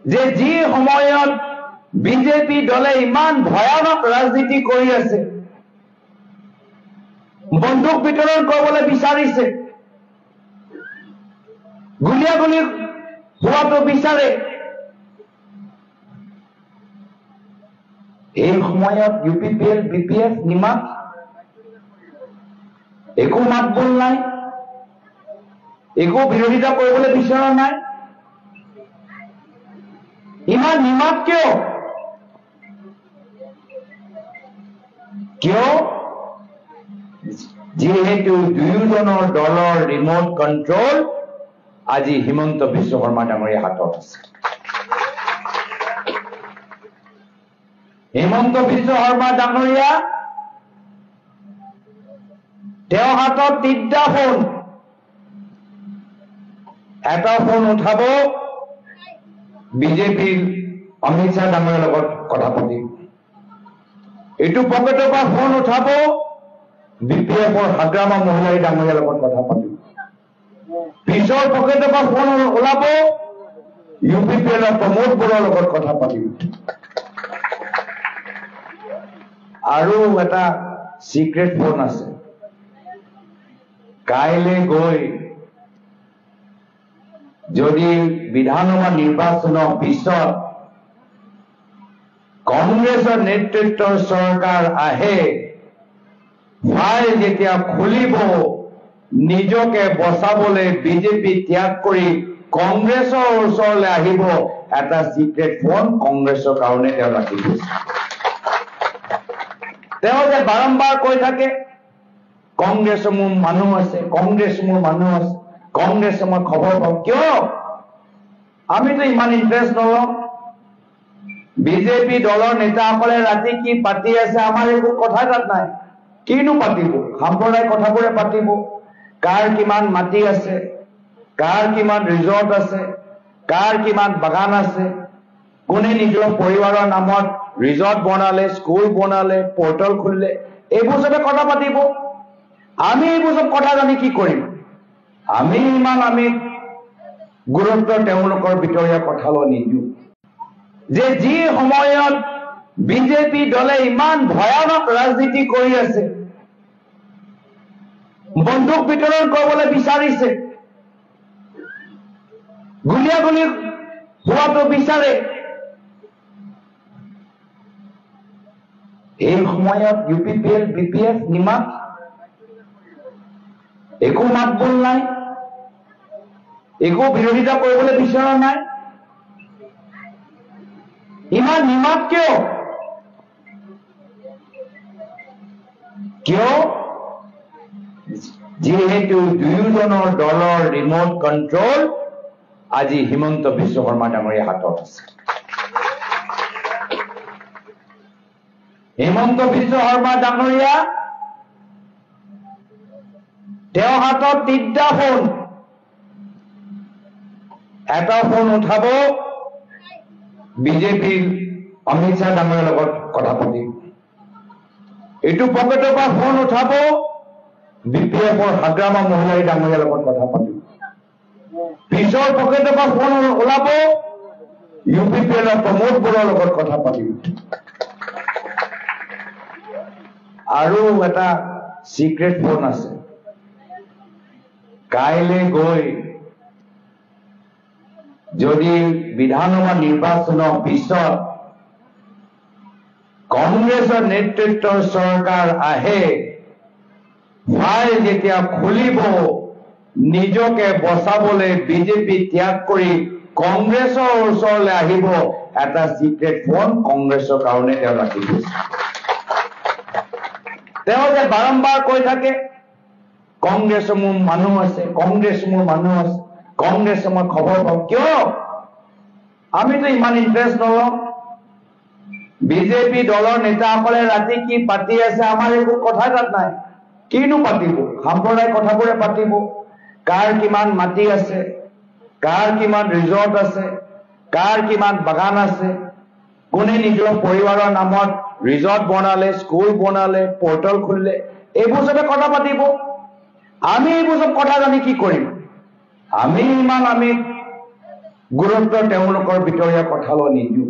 যে যি সময়ত বিজেপি দলে ইমান ভয়ানক ৰাজনীতি কৰি আছে, বন্দুক বিতৰণ কৰিবলৈ বিচাৰিছে, গুলিয়াগুলি হোৱাটো বিচাৰে, এই সময়ত UPPL BPF নিমাত একো মাত বোল নাই, একো বিৰোধিতা কৰিবলৈ বিচৰা নাই। ইমান নিমাত কিয়? যিহেতু দুয়োজনৰ দলৰ ৰিমোট কণ্ট্ৰল আজি হিমন্ত বিশ্ব শৰ্মা ডাঙৰীয়া হাতত আছে। হিমন্ত বিশ্ব শৰ্মা ডাঙৰীয়া তেওঁৰ হাতত 3টা ফোন। এটা ফোন উঠাব বিজেপিৰ অমিত শ্বাহ ডাঙৰীয়াৰ লগত কথা পাতিব, এইটো পকেটৰ পৰা ফোন উঠাব BPFৰ হাগ্ৰামা মহিলাই ডাঙৰীয়াৰ লগত কথা পাতিব, পিছৰ পকেটৰ পৰা ফোন ওলাব UPPLৰ প্ৰমোদ বৰুৱাৰ লগত কথা পাতিব। আৰু এটা সিক্ৰেট ফোন আছে, কাইলৈ গৈ যদি বিধানসভা নিৰ্বাচনৰ পিছত কংগ্ৰেছৰ নেতৃত্বৰ চৰকাৰ আহে, ফাইল যেতিয়া খুলিব, নিজকে বচাবলৈ বিজেপি ত্যাগ কৰি কংগ্ৰেছৰ ওচৰলৈ আহিব, এটা সিক্ৰেট ফোন কংগ্ৰেছৰ কাৰণে তেওঁ ৰাখি দিছে। তেওঁ যে বাৰম্বাৰ কৈ থাকে কংগ্ৰেছৰ মোৰ মানুহ আছে, কংগ্ৰেছ মোৰ মানুহ আছে, কংগ্ৰেছৰ মই খবৰ পাওঁ। কিয়? আমিতো ইমান ইণ্টাৰেষ্ট নলওঁ। বিজেপি দলৰ নেতাসকলে ৰাতি কি পাতি আছে আমাৰ একো কথা তাত নাই। কিনো পাতিব? সাম্প্ৰদায়িক কথাবোৰে পাতিব। কাৰ কিমান মাটি আছে, কাৰ কিমান ৰিজৰ্ট আছে, কাৰ কিমান বাগান আছে, কোনে নিজৰ পৰিবাৰৰ নামত ৰিজৰ্ট বনালে, স্কুল বনালে, পৰ্টেল খুলিলে, এইবোৰ চবে কথা পাতিব। আমি এইবোৰ চব কথা জানি কি কৰিম? আমি গুৰুত্ব তেওঁলোকৰ ভিতৰীয়া কথালৈ নিদিওঁ। যে যি সময়ত বিজেপি দলে ইমান ভয়ানক ৰাজনীতি কৰি আছে, বন্দুক বিতৰণ কৰিবলৈ বিচাৰিছে, গুলিয়াগুলি হোৱাটো বিচাৰে, এই সময়ত UPPL BPF নিমাত একো মাত বোল নাই, একো বিৰোধিতা কৰিবলৈ বিচৰা নাই। ইমান নিমাত কিয়? যিহেতু দুয়োজনৰ দলৰ ৰিমোট কণ্ট্ৰল আজি হিমন্ত বিশ্ব শৰ্মা ডাঙৰীয়া হাতত আছে। হিমন্ত বিশ্ব শৰ্মা ডাঙৰীয়া তেওঁৰ হাতত 3টা ফোন। এটা ফোন উঠাব বিজেপিৰ অমিত শ্বাহ ডাঙৰীয়াৰ লগত কথা পাতিব, এইটো পকেটৰ পৰা ফোন উঠাব BPFৰ হাগ্ৰামা মহিলাই ডাঙৰীয়াৰ লগত কথা পাতিব, পিছৰ পকেটৰ পৰা ফোন ওলাব UPPLৰ প্ৰমোদ বৰুৱাৰ লগত কথা পাতিব। আৰু এটা সিক্ৰেট ফোন আছে, কাইলৈ গৈ যদি বিধানসভা নিৰ্বাচনৰ পিছত কংগ্ৰেছৰ নেতৃত্বৰ চৰকাৰ আহে, ফাইল যেতিয়া খুলিব, নিজকে বচাবলৈ বিজেপি ত্যাগ কৰি কংগ্ৰেছৰ ওচৰলৈ আহিব, এটা সিক্ৰেট ফোন কংগ্ৰেছৰ কাৰণে তেওঁ ৰাখি দিছে। তেওঁ যে বাৰম্বাৰ কৈ থাকে কংগ্ৰেছৰ মোৰ মানুহ আছে, কংগ্ৰেছ মোৰ মানুহ আছে, কংগ্ৰেছৰ মই খবৰ পাওঁ। কিয়? আমিতো ইমান ইণ্টাৰেষ্ট নলওঁ। বিজেপি দলৰ নেতাসকলে ৰাতি কি পাতি আছে আমাৰ একো কথা তাত নাই। কিনো পাতিব? সাম্প্ৰদায়িক কথাবোৰে পাতিব। কাৰ কিমান মাটি আছে, কাৰ কিমান ৰিজৰ্ট আছে, কাৰ কিমান বাগান আছে, কোনে নিজৰ পৰিবাৰৰ নামত ৰিজৰ্ট বনালে, স্কুল বনালে, পৰ্টেল খুলিলে, এইবোৰ চবে কথা পাতিব। আমি এইবোৰ চব কথা জানি কি কৰিম? আমি গুৰুত্ব তেওঁলোকৰ ভিতৰীয়া কথালৈ নিদিওঁ।